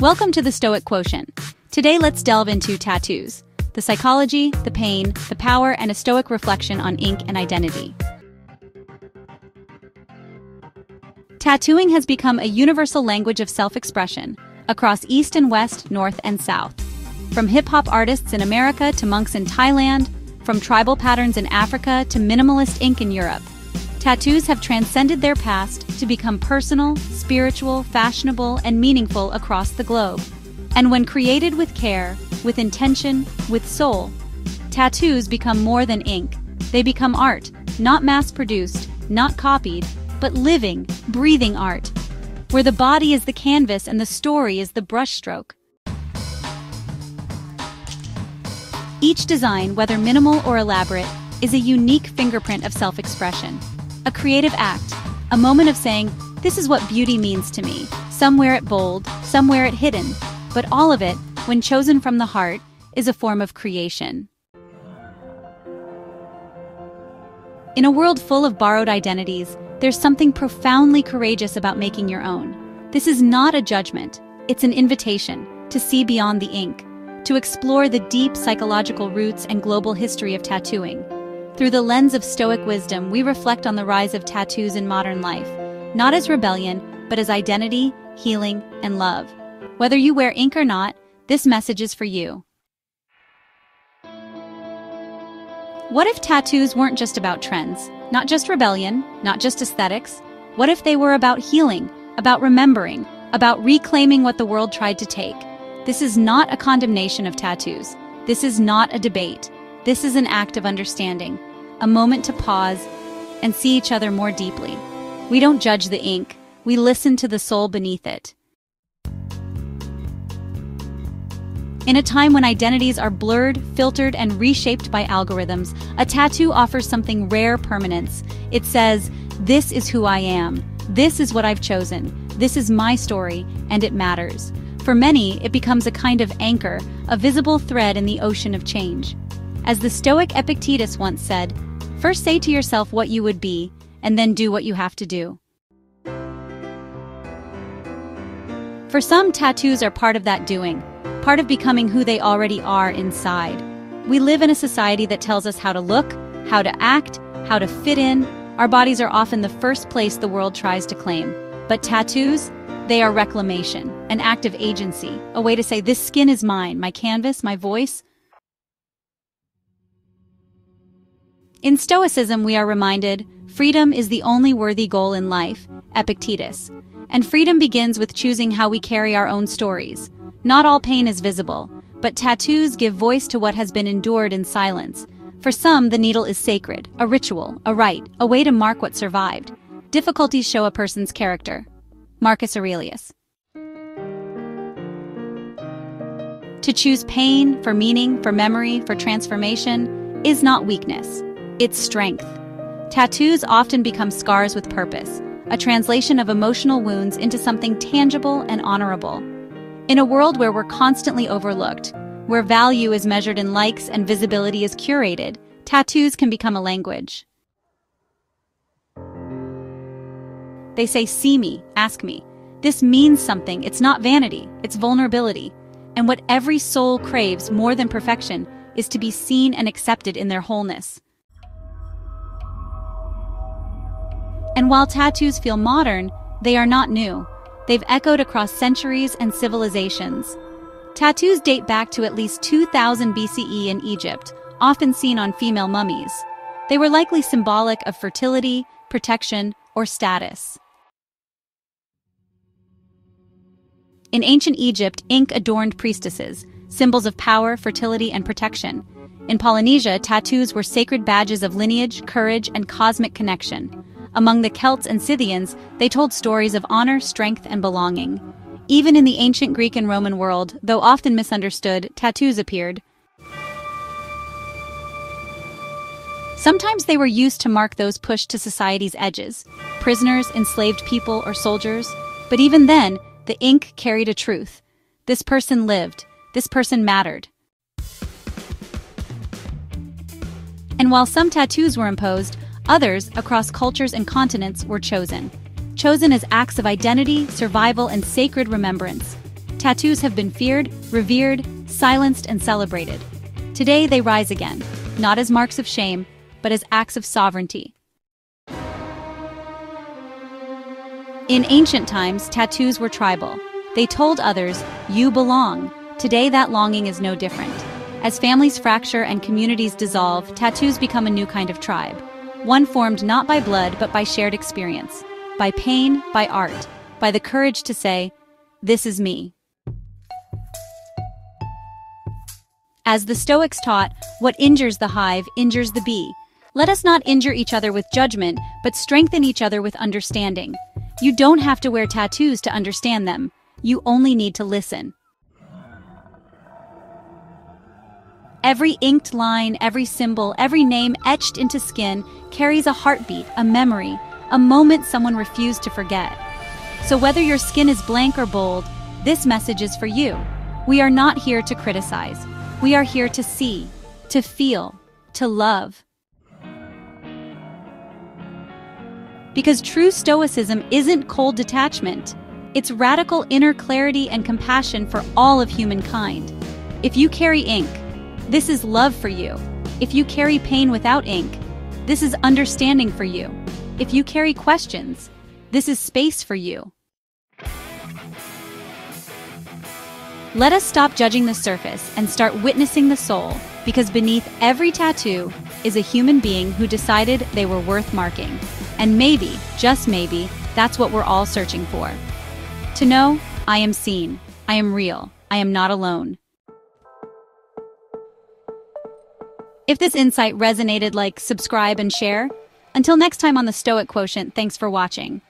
Welcome to the Stoic Quotient. Today let's delve into tattoos, the psychology, the pain, the power, and a Stoic reflection on ink and identity. Tattooing has become a universal language of self-expression across East and West, North and South. From hip-hop artists in America to monks in Thailand, from tribal patterns in Africa to minimalist ink in Europe, tattoos have transcended their past to become personal, spiritual, fashionable, and meaningful across the globe. And when created with care, with intention, with soul, tattoos become more than ink. They become art, not mass-produced, not copied, but living, breathing art, where the body is the canvas and the story is the brushstroke. Each design, whether minimal or elaborate, is a unique fingerprint of self-expression. A creative act, a moment of saying, this is what beauty means to me. Some wear it bold, some wear it hidden, but all of it, when chosen from the heart, is a form of creation. In a world full of borrowed identities, there's something profoundly courageous about making your own. This is not a judgment, it's an invitation to see beyond the ink, to explore the deep psychological roots and global history of tattooing. Through the lens of Stoic wisdom, we reflect on the rise of tattoos in modern life, not as rebellion, but as identity, healing, and love. Whether you wear ink or not, this message is for you. What if tattoos weren't just about trends, not just rebellion, not just aesthetics? What if they were about healing, about remembering, about reclaiming what the world tried to take? This is not a condemnation of tattoos. This is not a debate. This is an act of understanding, a moment to pause and see each other more deeply. We don't judge the ink, we listen to the soul beneath it. In a time when identities are blurred, filtered, and reshaped by algorithms, a tattoo offers something rare permanence. It says, this is who I am, this is what I've chosen, this is my story, and it matters. For many, it becomes a kind of anchor, a visible thread in the ocean of change. As the Stoic Epictetus once said, first say to yourself what you would be, and then do what you have to do. For some, tattoos are part of that doing, part of becoming who they already are inside. We live in a society that tells us how to look, how to act, how to fit in. Our bodies are often the first place the world tries to claim. But tattoos? They are reclamation, an act of agency, a way to say this skin is mine, my canvas, my voice. In Stoicism, we are reminded, freedom is the only worthy goal in life, Epictetus. And freedom begins with choosing how we carry our own stories. Not all pain is visible, but tattoos give voice to what has been endured in silence. For some, the needle is sacred, a ritual, a rite, a way to mark what survived. Difficulties show a person's character. Marcus Aurelius. To choose pain for meaning, for memory, for transformation is not weakness, it's strength. Tattoos often become scars with purpose, a translation of emotional wounds into something tangible and honorable. In a world where we're constantly overlooked, where value is measured in likes and visibility is curated, tattoos can become a language. They say, see me, ask me. This means something. It's not vanity, it's vulnerability. And what every soul craves more than perfection is to be seen and accepted in their wholeness. And while tattoos feel modern, they are not new. They've echoed across centuries and civilizations. Tattoos date back to at least 2000 BCE in Egypt, often seen on female mummies. They were likely symbolic of fertility, protection, or status. In ancient Egypt, ink adorned priestesses, symbols of power, fertility, and protection. In Polynesia, tattoos were sacred badges of lineage, courage, and cosmic connection. Among the Celts and Scythians, they told stories of honor, strength, and belonging. Even in the ancient Greek and Roman world, though often misunderstood, tattoos appeared. Sometimes they were used to mark those pushed to society's edges, prisoners, enslaved people, or soldiers. But even then, the ink carried a truth. This person lived. This person mattered. And while some tattoos were imposed, others, across cultures and continents, were chosen. Chosen as acts of identity, survival, and sacred remembrance. Tattoos have been feared, revered, silenced, and celebrated. Today they rise again, not as marks of shame, but as acts of sovereignty. In ancient times, tattoos were tribal. They told others, "You belong." Today that longing is no different. As families fracture and communities dissolve, tattoos become a new kind of tribe. One formed not by blood but by shared experience, by pain, by art, by the courage to say, "This is me." As the Stoics taught, what injures the hive injures the bee. Let us not injure each other with judgment, but strengthen each other with understanding. You don't have to wear tattoos to understand them. You only need to listen. Every inked line, every symbol, every name etched into skin carries a heartbeat, a memory, a moment someone refused to forget. So whether your skin is blank or bold, this message is for you. We are not here to criticize. We are here to see, to feel, to love. Because true Stoicism isn't cold detachment. It's radical inner clarity and compassion for all of humankind. If you carry ink, this is love for you. If you carry pain without ink, this is understanding for you. If you carry questions, this is space for you. Let us stop judging the surface and start witnessing the soul, because beneath every tattoo is a human being who decided they were worth marking. And maybe, just maybe, that's what we're all searching for. To know, I am seen, I am real, I am not alone. If this insight resonated, like, subscribe and share. Until next time on the Stoic Quotient, thanks for watching.